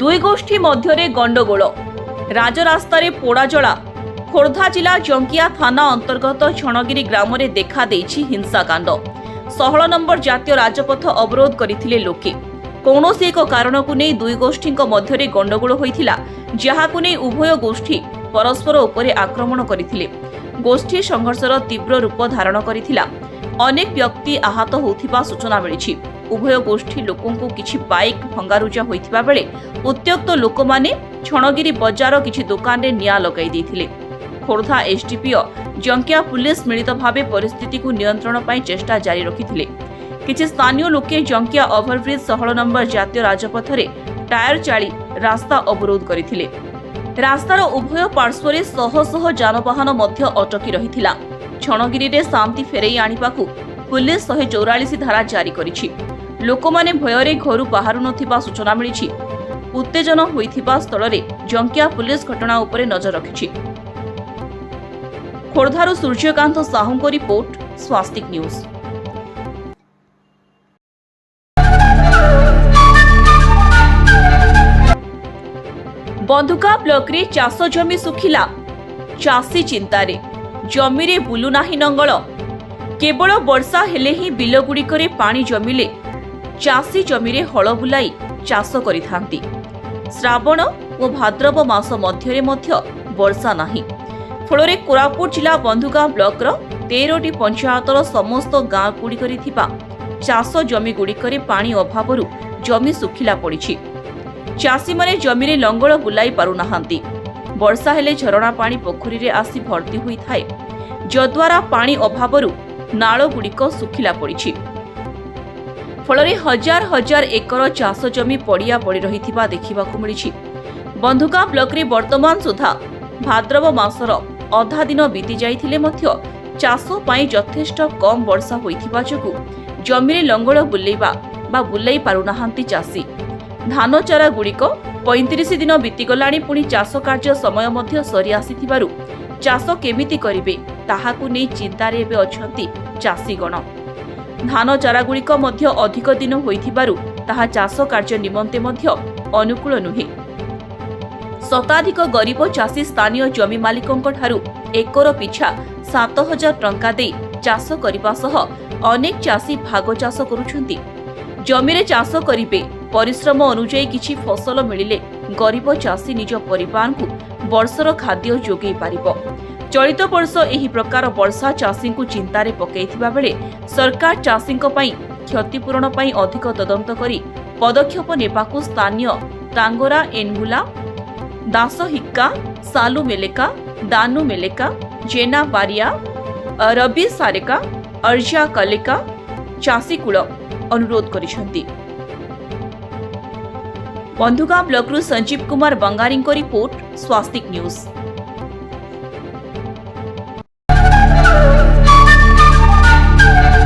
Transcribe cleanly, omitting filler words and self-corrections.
দুই গোষ্ঠী মধ্যে গণ্ডগোল রাজরাস্তায় পোড়াজলা খোর্ধা জেলা জঙ্কিয়া থানা অন্তর্গত ছণগিরি গ্রামে দেখা দিয়েছে হিংসাকাণ্ড 16 নম্বর জাতীয় রাজপথ অবরোধ করে লোকে কৌশি এক কারণক নেই দুই গোষ্ঠী মধ্যে গণ্ডগোল হয়েছিল যাহাক নেই উভয় গোষ্ঠী পরস্পর উপরে আক্রমণ করে গোষ্ঠী সংঘর্ষর তীব্র রূপ ধারণ করে অনেক ব্যক্তি আহত হওয়া সূচনা মিছে উভয় গোষ্ঠী লোকଙ୍କୁ কিছু বাইক ভঙ্গারুজা হয়েছে বেড়ে উত্ত্যক্ত লোক মানে ছণগিরি বଜାର কিছু দোকানে নিয়া লগাই দিয়েছিলেন খোর্ধা এসডিপিও জঙ্কিয়া পুলিশ মিলিত ভাবে পরিস্থিতি নিয়ন্ত্রণ চেষ্টা জারি রখিলে কিছু স্থানীয় লোকে জঙ্কিয়া ওভরব্রিজ 16 নম্বর জাতীয় রাজপথরে টায়ার চালি রাস্তা অবরোধ করে রাস্তার উভয় পার্শ্বরে শহ শহ যানবাহন মধ্য অটকি রহিছিলা ছণগিরিরে শান্তি ফেরাই আনিবাকু পুলিশ 144 ধারা জারি করেছে লোকমানে ভୟରେ ঘরু বাহারু নথিবা সূচনা মিছে উত্তেজন হইথিবা স্থଳରେ জঙ্কিয়া পুলিশ ঘটনা উপরে নজর রখিছে খোর্ধারু সূর্যকান্ত সাহুଙ୍କ রিপোর্ট স্বাস্তিক নিউজ। বন্ধুকা ব্লকরে চাষ জমি শুখিলা চাষী চিন্তারে জমিরে বুলু নাহি নঙ্গল কেবল বর্ষা হেলে হি বিলগুড়িকরে পানি জমিলে চাষী জমিরে হল বুলাই চাষ করিথাନ୍ତି শ্রাবণ ও ভাদ্রব মাস মধ্যরে মধ্য বর্ষা নাহি ফଳରେ କୋରାପୁଟ ଜିଲ୍ଲା ବନ୍ଧୁଗାଁ ବ୍ଲକର 13ଟି ପଞ୍ଚାୟତର ସମସ୍ତ ଗାଁଗୁଡ଼ିକରେ ଥିବା ଚାଷ ଜମିଗୁଡ଼ିକରେ ପାଣି ଅଭାବରୁ ଜମି ଶୁଖିଲା ପଡ଼ିଛି ଚାଷୀମାନେ ଜମିରେ ଲଙ୍ଗଳ ବୁଲାଇ ପାରୁନାହାନ୍ତି ବର୍ଷା ହେଲେ ଝରଣା ପାଣି ପୋଖରୀରେ ଆସି ଭର୍ତ୍ତି ହୋଇଥାଏ ଯଦ୍ୱାରା ପାଣି ଅଭାବରୁ ନାଳଗୁଡ଼ିକ ଶୁଖିଲା ପଡ଼ିଛି ଫଳରେ ହଜାର ହଜାର ଏକର ଚାଷ ଜମି ପଡ଼ିଆ ପଡ଼ି ରହିଥିବା ଦେଖିବାକୁ ମିଳିଛି ବନ୍ଧୁଗାଁ ବ୍ଲକରେ ବର୍ତ୍ତମାନ ସୁଦ୍ଧା ଭାଦ୍ରବ ମାସର ଅଧା ଦିନ ବିତି ଯାଇଥିଲେ ମଧ୍ୟ ଚାଷ ପାଇଁ ଯଥେଷ୍ଟ କମ୍ ବର୍ଷା ହୋଇଥିବା ଯୋଗୁଁ ଜମିରେ ଲଙ୍ଗଳ ବୁଲେଇବା ବା ବୁଲାଇ ପାରୁନାହାନ୍ତି ଚାଷୀ ଧାନ ଚାରା ଗୁଡ଼ିକ 35 ଦିନ ବିତିଗଲାଣି ପୁଣି ଚାଷ କାର୍ଯ୍ୟ ସମୟ ମଧ୍ୟ ସରି ଆସିଥିବାରୁ ଚାଷ କେମିତି କରିବେ ତାହାକୁ ନେଇ ଚିନ୍ତାରେ ଏବେ ଅଛନ୍ତି ଚାଷୀଗଣ ଧାନ ଚାରା ଗୁଡ଼ିକ ମଧ୍ୟ ଅଧିକ ଦିନ ହୋଇଥିବାରୁ ତାହା ଚାଷ କାର୍ଯ୍ୟ ନିମନ୍ତେ ମଧ୍ୟ ଅନୁକୂଳ ନୁହେଁ ଶତାଧିକ ଗରିବ ଚାଷୀ ସ୍ଥାନୀୟ ଜମି ମାଲିକଙ୍କ ଠାରୁ ଏକର ପିଛା 7,000 ଟଙ୍କା ଦେଇ ଚାଷ କରିବା ସହ ଅନେକ ଚାଷୀ ଭାଗ ଚାଷ କରୁଛନ୍ତି ଜମିରେ ଚାଷ କରିବେ ପରିଶ୍ରମ ଅନୁଯାୟୀ କିଛି ଫସଲ ମିଳିଲେ ଗରିବ ଚାଷୀ ନିଜ ପରିବାରକୁ ବର୍ଷର ଖାଦ୍ୟ ଯୋଗାଇ ପାରିବ ଚଳିତ ବର୍ଷ ଏହି ପ୍ରକାର ବର୍ଷା ଚାଷୀଙ୍କୁ ଚିନ୍ତାରେ ପକାଇଥିବା ବେଳେ ସରକାର ଚାଷୀଙ୍କ ପାଇଁ କ୍ଷତିପୂରଣ ପାଇଁ ଅଧିକ ତଦନ୍ତ କରି ପଦକ୍ଷେପ ନେବାକୁ ସ୍ଥାନୀୟ ଟାଙ୍ଗୋରା ଏନଗୁଲା ଦାସ ହିକ୍କା ସାଲୁ ମେଲେକା ଦାନୁ ମେଲେକା ଜେନା ବାରିଆ ରବି ସାରେକା ଅର୍ଜା କଲେକା ଚାଷୀକୂଳ ଅନୁରୋଧ କରିଛନ୍ତି ବନ୍ଧୁଗାଁ ବ୍ଲକରୁ ସଞ୍ଜୀବ କୁମାର ବଙ୍ଗାରୀଙ୍କ ରିପୋର୍ଟ ସ୍ୱାସ୍ତିକ ନ୍ୟୁଜ।